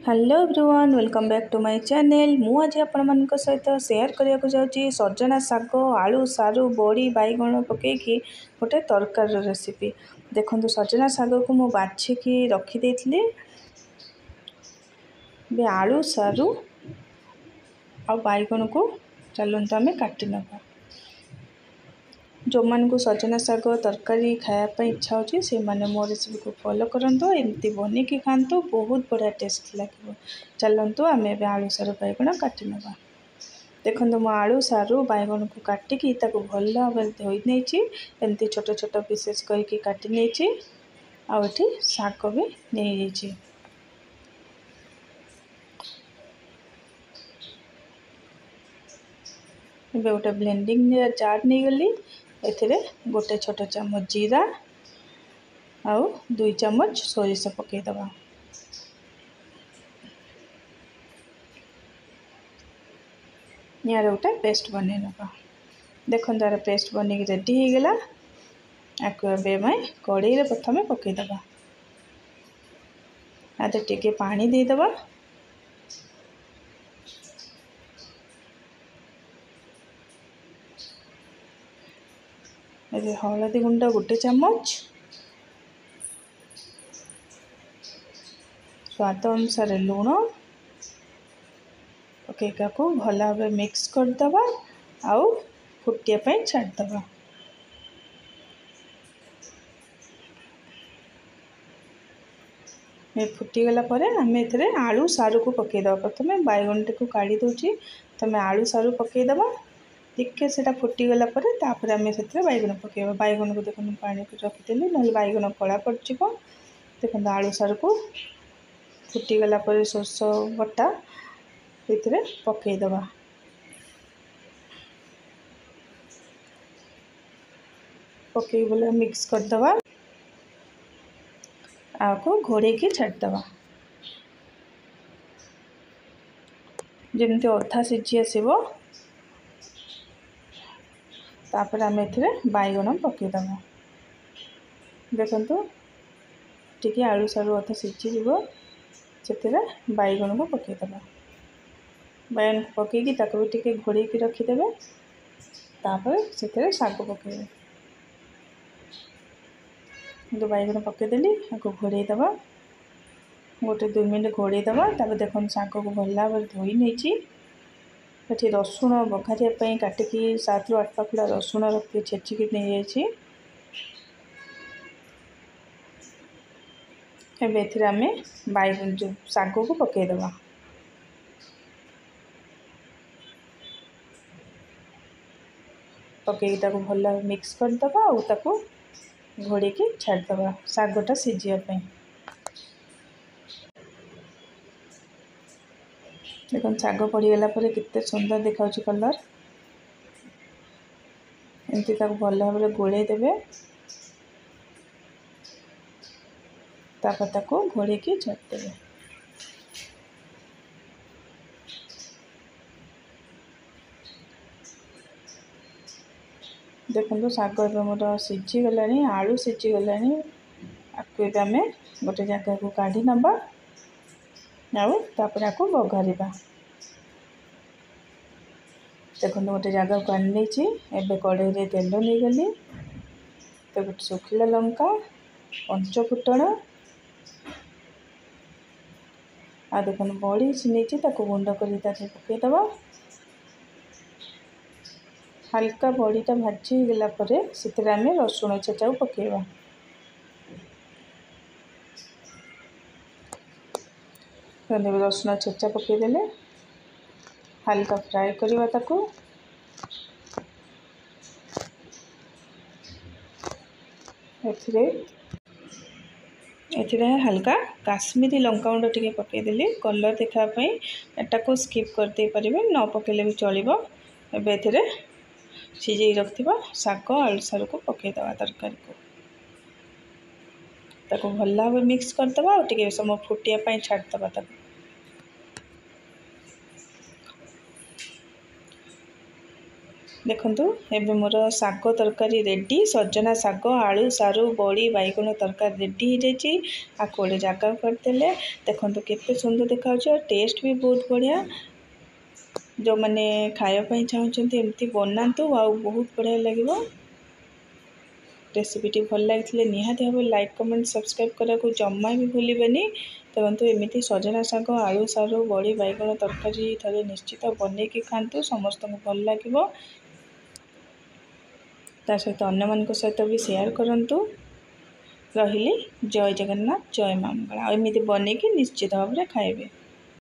Hello everyone welcome back to my channel. मु आज आपण सहित शेयर करने को जाऊँगी सजना शाग आलू सारू बड़ी बैगण पकईकि गोटे तरकार रेसिपी। देखो सजना शाग को मु बाछिकी रखीदे आलू सारू आ बैगण को चलते आम काटी नवा। जो मान को सजना शाग तरकारी खायापी इच्छा होची से माने मो रेसिपी को फॉलो करंतु एमती बनिकी खातु बहुत बढ़िया टेस्ट लगे। चलतु आम ए आलू सारू बैगण काटी नवा। देखो मो आलू सारू बैगण को काटिकी भल भाव धोई नहीं एमती छोट छोट पीसेस करके काटी नहीं आठी शाग भी नहीं जाइए। गोटे ब्लेंडिंग जार नहीं गली एथिरे गोटे छोट चम्मच जीरा आउ 2 चम्मच सोरिष पकईदबा। यार गोटे पेस्ट बन नवा। देखो यार पेस्ट बन रेडी हो गला। आपको कड़े प्रथम पकईदबा आदे टिके पानी देदबा। हलदी गुंड 1 चम्मच, स्वाद अनुसार लुण पकईका को भल भाव मिक्स करदबा आउ फुटिया छाड़दबा। फुटीगला आम ए आलू सारू को पकईदबा। प्रथम बैगण टी काढ़ी दूची तुम आलू सारू पकईदबा। टिके से फुटीगला आम से बैगण पकईबा। बैगण को देखो पानी रखीदेली ना बैगण कला पड़। देखो आलू सारू को फुटीगला सोर्स बटा ये पकईदबा। पकई बोले मिक्स करदबा आपको घोड़े की छाड़दबा जमती अधा सीझी आसो। तापर आम ए बैगण पकईदबा। देखु टी आलू सारू अधा सीझी से बैगण को पकईदबा। बैगण को पकईकी भी टी घोड़े रखीदे। तापर से शाग पकईबे। तो बैगण पकईदेली आपको घोड़ेदबा गोटे 2 मिनट घोड़ेदबा। देखो शाग को भल भाव धोई नहीं रसुण बघारिया काटिकी 7 ରୁ 8 पाखुड़ा रसुण रखी छेचिकी नहीं जाइए। आम बैगण जो शाग को पकईदबा। पकईकी भल भाव मिक्स करदबा और घोड़ी की छाड़दबा शागटा सीझापी। देखो शाग पड़गला केते सुंदर देखा कलर। एमती भल भाव गोले देवे। तापर घोड़े की छाड़देवे। देखो शाग मोर सीझीगला आलू सीझीगला। आपको आम गोटे जगह को काढ़ी नवा आपर आपको बघारिबा। देखो गोटे जगह को आनी एबे कड़े तेल नहीं गली तो गोटे सुखिला लंका 5 फुटण आ देखो बड़ी नहीं गुंड कर पकईदबा। हल्का बड़ीटा भाजी गला से आम रसुण छेचा पकईबा। रसुण छेचा पकईदेले हल्का फ्राए करवा ताकू। एथिरे हल्का काश्मीरी लंका गुंड टिके पकईदेली कलर देखापी। एटा को स्किप करदे पारिबे न पकेले भी चलिबो। एबे एथिरे सीझे रखिबा शाग आलू सारू को पकईदबा तरकारी को ताको भल भाव मिक्स करदबा और टिके समय फुटिया छाड़दबा। ଦେଖନ୍ତୁ ଏବେ ମୋର ଶାଗ ତରକାରୀ ରେଡ଼ି। ସଜନା ଶାଗ ଆଳୁ ସାରୁ ବଡ଼ି ବାଇଗଣ ତରକାରୀ ରେଡ଼ି ହେଇଯାଇଛି। ଆକୁ ଗୋଟେ ଜାଗାକୁ କରିଦେଲେ ଦେଖନ୍ତୁ କେତେ ସୁନ୍ଦର ଦେଖାଯାଉଛି ଆଉ ଟେଷ୍ଟ ବି ବହୁତ ବଢ଼ିଆ। ଯେଉଁମାନେ ଖାଇବା ପାଇଁ ଚାହୁଁଛନ୍ତି ଏମିତି ବନାନ୍ତୁ ଆଉ ବହୁତ ବଢ଼ିଆ ଲାଗିବ। ରେସିପିଟି ଭଲ ଲାଗିଥିଲେ ନିହାତି ଭାବେ ଲାଇକ୍ କମେଣ୍ଟ ସବସ୍କ୍ରାଇବ୍ କରିବାକୁ ଜମା ବି ଭୁଲିବେନି। ଦେଖନ୍ତୁ ଏମିତି ସଜନା ଶାଗ ଆଳୁ ସାରୁ ବଡ଼ି ବାଇଗଣ ତରକାରୀ ଥରେ ନିଶ୍ଚିତ ବନେଇକି ଖାଆନ୍ତୁ, ସମସ୍ତଙ୍କୁ ଭଲ ଲାଗିବ। ତା ସହିତ ଅନ୍ୟମାନଙ୍କ ସହିତ ବି ସେୟାର କରନ୍ତୁ। ରହିଲି, ଜୟ ଜଗନ୍ନାଥ, ଜୟ ମା ମଙ୍ଗଳା। ଆଉ ଏମିତି ବନେଇକି ନିଶ୍ଚିତ ଭାବରେ ଖାଇବେ।